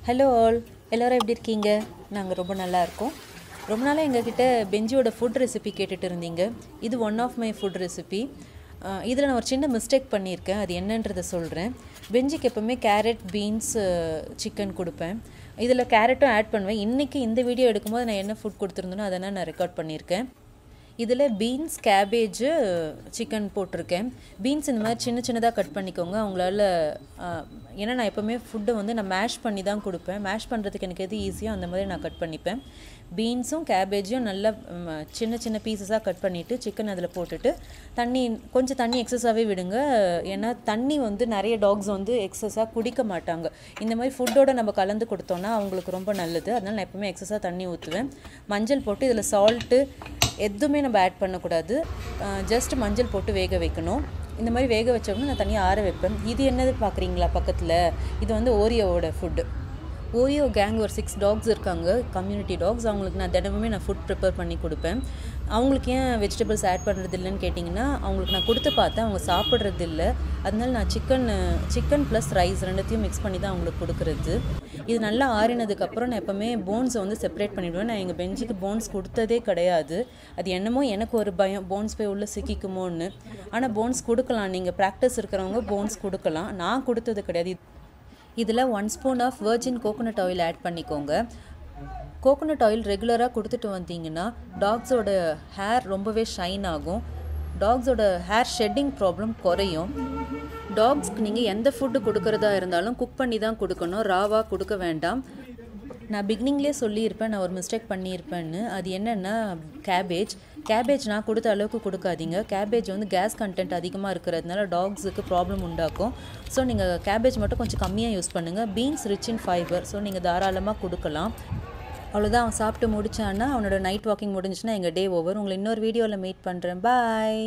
Hello all, எல்லோரும் எப்படி இருக்கீங்க? நாங்கள் ரொம்ப நல்லா இருக்கோம். ரொம்ப நாளாக எங்ககிட்ட பெஞ்சியோட ஃபுட் ரெசிபி கேட்டுட்டு இருந்தீங்க. இது one of my food recipe. இதில் நான் ஒரு சின்ன மிஸ்டேக் பண்ணியிருக்கேன். அது என்னன்றதை சொல்கிறேன். பெஞ்சிக்கு எப்போவுமே கேரட், பீன்ஸ், சிக்கன் கொடுப்பேன். இதில் கேரட்டும் ஆட் பண்ணுவேன். இன்றைக்கி இந்த வீடியோ எடுக்கும்போது நான் என்ன ஃபுட் கொடுத்துருந்தேனோ அதை நான் ரெக்கார்ட் பண்ணியிருக்கேன். இதில் பீன்ஸ், கேபேஜு, சிக்கன் போட்டிருக்கேன். பீன்ஸ் இந்த மாதிரி சின்ன சின்னதாக கட் பண்ணிக்கோங்க. அவங்களால ஏன்னா நான் எப்போவுமே ஃபுட்டை நான் மேஷ் பண்ணி தான் கொடுப்பேன். மேஷ் பண்ணுறதுக்கு எனக்கு எது ஈஸியோ அந்த மாதிரி நான் கட் பண்ணிப்பேன். பீன்ஸும் கேபேஜும் நல்லா சின்ன சின்ன பீசஸாக கட் பண்ணிவிட்டு சிக்கன் அதில் போட்டுட்டு கொஞ்சம் தண்ணி எக்ஸஸாகவே விடுங்க. ஏன்னா தண்ணி நிறைய டாக்ஸ் எக்ஸஸாக குடிக்க மாட்டாங்க. இந்த மாதிரி ஃபுட்டோடு நம்ம கலந்து கொடுத்தோன்னா அவங்களுக்கு ரொம்ப நல்லது. அதனால் நான் எப்போவுமே எக்ஸஸாக தண்ணி ஊற்றுவேன். மஞ்சள் போட்டு இதில் சால்ட்டு எதுவுமே நம்ம ஆட் பண்ணக்கூடாது. ஜஸ்ட் மஞ்சள் போட்டு வேக வைக்கணும். இந்த மாதிரி வேக வச்சோம்னா நான் தனியாக ஆற வைப்பேன். இது என்னது பார்க்குறீங்களா பக்கத்தில்? இது ஓரியோவோட ஃபுட்டு. ஓரியோ கேங் ஒரு 6 டாக்ஸ் இருக்காங்க, கம்யூனிட்டி டாக்ஸ். அவங்களுக்கு நான் தினமுமே ப்ரிப்பேர் பண்ணி கொடுப்பேன். அவங்களுக்கு ஏன் வெஜிடபிள்ஸ் ஆட் பண்ணுறது இல்லைன்னு கேட்டிங்கன்னா, அவங்களுக்கு நான் கொடுத்து பார்த்தேன், அவங்க சாப்பிட்றது இல்லை. அதனால நான் சிக்கன் ப்ளஸ் ரைஸ் ரெண்டுத்தையும் மிக்ஸ் பண்ணி தான் அவங்களுக்கு கொடுக்குறது. இது நல்லா ஆறினதுக்கப்புறம் நான் எப்போவுமே போன்ஸை செப்பரேட் பண்ணிவிடுவேன். நான் எங்கள் பெஞ்சுக்கு போன்ஸ் கொடுத்ததே கிடையாது. அது என்னமோ எனக்கு ஒரு பயம், போன்ஸ் போய் உள்ளே சிக்கிக்குமோன்னு. ஆனால் போன்ஸ் கொடுக்கலாம், நீங்கள் ப்ராக்டிஸ் இருக்கிறவங்க போன்ஸ் கொடுக்கலாம். நான் கொடுத்தது கிடையாது. இதில் 1 spoon of virgin coconut oil add பண்ணிக்கோங்க. கோகோனட் ஆயில் ரெகுலராக கொடுத்துட்டு வந்தீங்கன்னா டாக்ஸோட ஹேர் ரொம்பவே ஷைன் ஆகும். டாக்ஸோட ஹேர் ஷெட்டிங் ப்ராப்ளம் குறையும். டாக்ஸ்க்கு நீங்கள் எந்த ஃபுட்டு கொடுக்குறதா இருந்தாலும் குக் பண்ணி தான் கொடுக்கணும், ராவாக கொடுக்க வேண்டாம். நான் பிகினிங்லேயே சொல்லியிருப்பேன், நான் ஒரு மிஸ்டேக் பண்ணியிருப்பேன்னு. அது என்னென்னா கேபேஜ் நான் கொடுத்த அளவுக்கு கொடுக்காதீங்க. கேபேஜ் கேஸ் கண்டென்ட் அதிகமாக இருக்கிறதுனால டாக்ஸுக்கு ப்ராப்ளம் உண்டாக்கும். ஸோ நீங்கள் கேபேஜ் மட்டும் கொஞ்சம் கம்மியாக யூஸ் பண்ணுங்கள். Beans rich in fibre, so நீங்கள் தாராளமாக கொடுக்கலாம். அவ்வளோதான், அவன் சாப்பிட்டு முடிச்சான்னா அவனோட நைட் வாக்கிங் முடிஞ்சுன்னா எங்கள் டே ஓவர். உங்களை இன்னொரு வீடியோவில் மீட் பண்ணுறேன். பாய்.